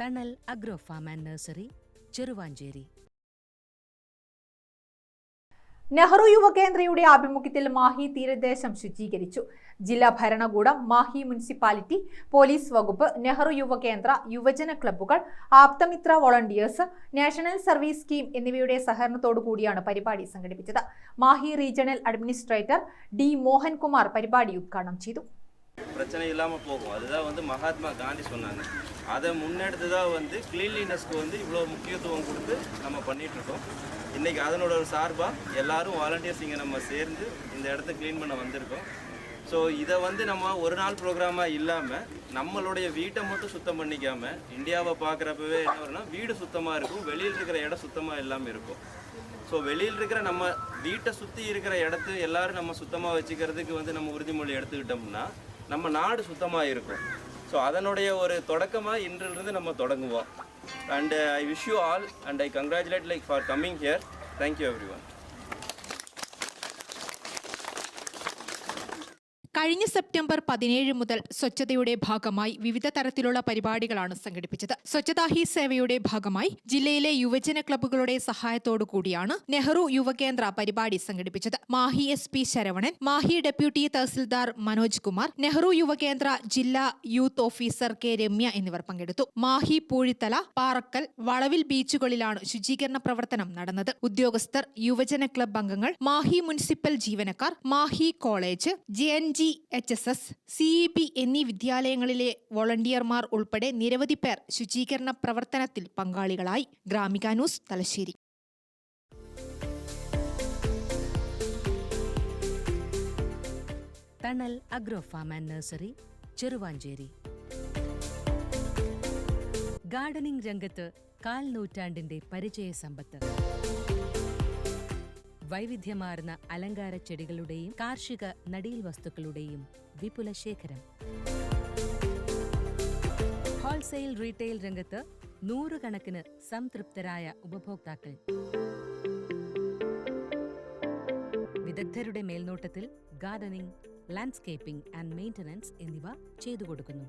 തണൽ agro farm and nursery, Cheruvanchery. Nehru യുവകേന്ദ്രയുടെ ആഭിമുഖ്യത്തിൽ മാഹി തീരദേശം ശുചീകരിച്ചു. ജില്ലാ ഭരണകൂടം, മാഹി മുനിസിപ്പാലിറ്റി, പോലീസ് വകുപ്പ്, നെഹ്റു യുവകേന്ദ്ര, യുവജന ക്ലബ്ബുകൾ, Aapthamitra volunteers, national service scheme എന്നിവയുടെ സഹകരണത്തോടുകൂടിയാണ് പരിപാടി സംഘടിപ്പിച്ചത്. Mahe regional administrator D Mohankumar പരിപാടി ഉദ്ഘാടനം ചെയ്തു. பிரச்சனை இல்லாமல் போகும். அதுதான் மகாத்மா காந்தி சொன்னாங்க. அதை முன்னெடுத்து தான் கிளீன்லினஸ்க்கு இவ்வளோ முக்கியத்துவம் கொடுத்து நம்ம பண்ணிகிட்ருக்கோம். இன்றைக்கி அதனோட ஒரு சார்பாக எல்லாரும் வாலண்டியர்ஸ் இங்கே நம்ம சேர்ந்து இந்த இடத்த க்ளீன் பண்ண வந்திருக்கோம். ஸோ இதை நம்ம ஒரு நாள் ப்ரோக்ராமாக இல்லாமல் நம்மளுடைய வீட்டை மட்டும் சுத்தம் பண்ணிக்காமல் இந்தியாவை பார்க்குறப்பவே என்ன வரும்னா வீடு சுத்தமாக இருக்கும், வெளியில் இருக்கிற இடம் சுத்தமாக இல்லாமல் இருக்கும். ஸோ வெளியில் இருக்கிற நம்ம வீட்டை சுற்றி இருக்கிற இடத்து எல்லோரும் நம்ம சுத்தமாக வச்சுக்கிறதுக்கு நம்ம உறுதிமொழி எடுத்துக்கிட்டோம்னா நம்ம நாடு சுத்தமாக இருக்கும். ஸோ அதனுடைய ஒரு தொடக்கமாக இன்றிலிருந்து நம்ம தொடங்குவோம். And I wish you all and I congratulate for coming here. Thank you everyone. കഴിഞ്ഞ സെപ്റ്റംബർ 17 മുതൽ സ്വച്ഛതയുടെ ഭാഗമായി വിവിധ തരത്തിലുള്ള പരിപാടികളാണ് സംഘടിപ്പിച്ചത്. സ്വച്ഛതാ ഹി സേവയുടെ ഭാഗമായി ജില്ലയിലെ യുവജന ക്ലബ്ബുകളുടെ സഹായത്തോടു കൂടിയാണ് നെഹ്റു യുവകേന്ദ്ര പരിപാടി സംഘടിപ്പിച്ചത്. മാഹി SP ശരവണൻ, മാഹി ഡെപ്യൂട്ടി തഹസിൽദാർ മനോജ് കുമാർ, നെഹ്റു യുവകേന്ദ്ര ജില്ലാ യൂത്ത് ഓഫീസർ K രമ്യ എന്നിവർ പങ്കെടുത്തു. മാഹി പൂഴിത്തല, പാറക്കൽ, വളവിൽ ബീച്ചുകളിലാണ് ശുചീകരണ പ്രവർത്തനം നടന്നത്. ഉദ്യോഗസ്ഥർ, യുവജന ക്ലബ്ബ് അംഗങ്ങൾ, മാഹി മുനിസിപ്പൽ ജീവനക്കാർ, Mahe college, JNG HSS, CEB എന്നീ വിദ്യാലയങ്ങളിലെ വോളണ്ടിയർമാർ ഉൾപ്പെടെ നിരവധി പേർ ശുചീകരണ പ്രവർത്തനത്തിൽ പങ്കാളികളായി. Gramika news, Thalassery. Thanal agro farm and nursery, Cheruvanchery. Gardening രംഗത്ത് 1/4 നൂറ്റാണ്ടിന്റെ പരിചയ സമ്പത്ത്. വൈവിധ്യമാർന്ന അലങ്കാര ചെടികളുടെയും കാർഷിക നടീൽ വസ്തുക്കളുടെയും വിപുല ശേഖരം. ഹോൾസെയിൽ റീറ്റെയിൽ രംഗത്ത് 100 കണക്കിന് സംതൃപ്തരായ ഉപഭോക്താക്കൾ. വിദഗ്ധരുടെ മേൽനോട്ടത്തിൽ ഗാർഡനിംഗ്, ലാൻഡ്സ്കേപ്പിംഗ് ആൻഡ് മെയിന്റനൻസ് എന്നിവ ചെയ്തു കൊടുക്കുന്നു.